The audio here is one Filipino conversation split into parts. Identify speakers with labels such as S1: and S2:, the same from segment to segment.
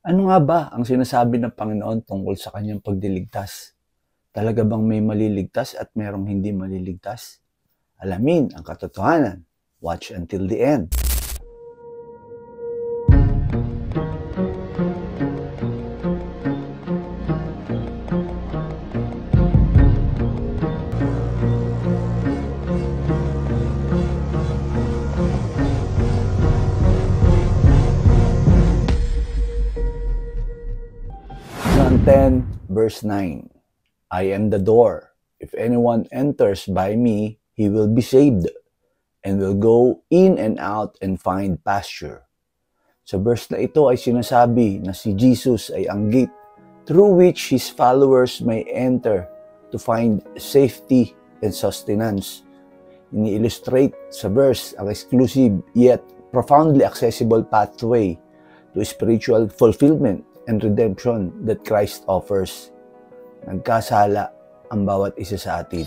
S1: Ano nga ba ang sinasabi ng Panginoon tungkol sa kanyang pagliligtas? Talaga bang may maliligtas at merong hindi maliligtas? Alamin ang katotohanan. Watch until the end. John 10, verse 9. I am the door. If anyone enters by me, he will be saved, and will go in and out and find pasture. Sa verse na ito ay sinasabi na si Jesus ay ang gate through which His followers may enter to find safety and sustenance. Ini-illustrate sa verse ang exclusive yet profoundly accessible pathway to spiritual fulfillment and redemption that Christ offers. Nagkasala ang bawat isa sa atin.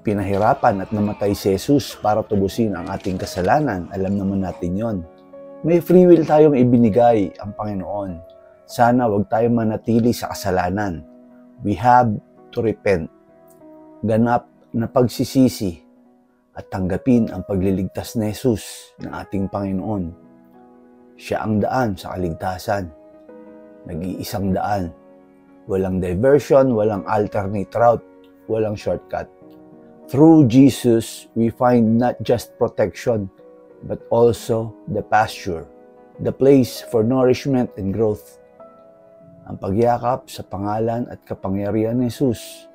S1: Pinahirapan at namatay si Jesus para tubusin ang ating kasalanan. Alam naman natin yon. May free will tayong ibinigay ang Panginoon. Sana wag tayong manatili sa kasalanan. We have to repent. Ganap na pagsisisi at tanggapin ang pagliligtas ni Jesus ng ating Panginoon. Siya ang daan sa kaligtasan. Nag-iisang daan. Walang diversion, walang alternate route, walang shortcut. Through Jesus, we find not just protection, but also the pasture, the place for nourishment and growth. Ang pagyakap sa pangalan at kapangyarihan ni Jesus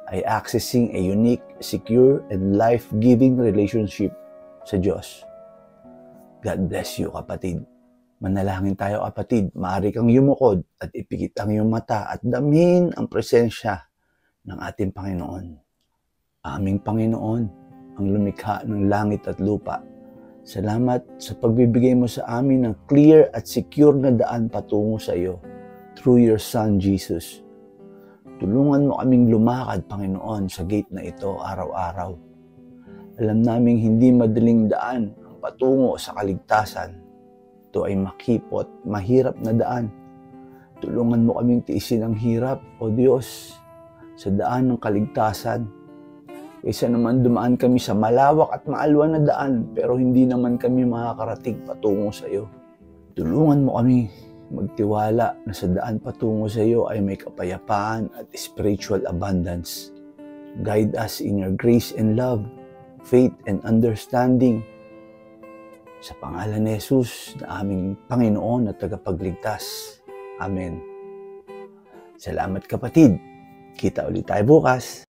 S1: ay accessing a unique, secure, and life-giving relationship sa Diyos. God bless you, kapatid. Manalangin tayo, kapatid. Maaari kang yumukod at ipikit ang iyong mata at damhin ang presensya ng ating Panginoon. Aming Panginoon, ang lumikha ng langit at lupa. Salamat sa pagbibigay mo sa amin ng clear at secure na daan patungo sa iyo through your Son, Jesus. Tulungan mo kaming lumakad, Panginoon, sa gate na ito araw-araw. Alam naming hindi madaling daan ang patungo sa kaligtasan. Ito ay makipot, mahirap na daan. Tulungan mo kaming tiisin ang hirap, O Diyos, sa daan ng kaligtasan. Kaysa naman dumaan kami sa malawak at maalwa na daan, pero hindi naman kami makakarating patungo sa iyo. Tulungan mo kami magtiwala na sa daan patungo sa iyo ay may kapayapaan at spiritual abundance. Guide us in your grace and love, faith and understanding. Sa pangalan ni Jesus na aming Panginoon at tagapagligtas. Amen. Salamat, kapatid. Kita ulit tayo bukas.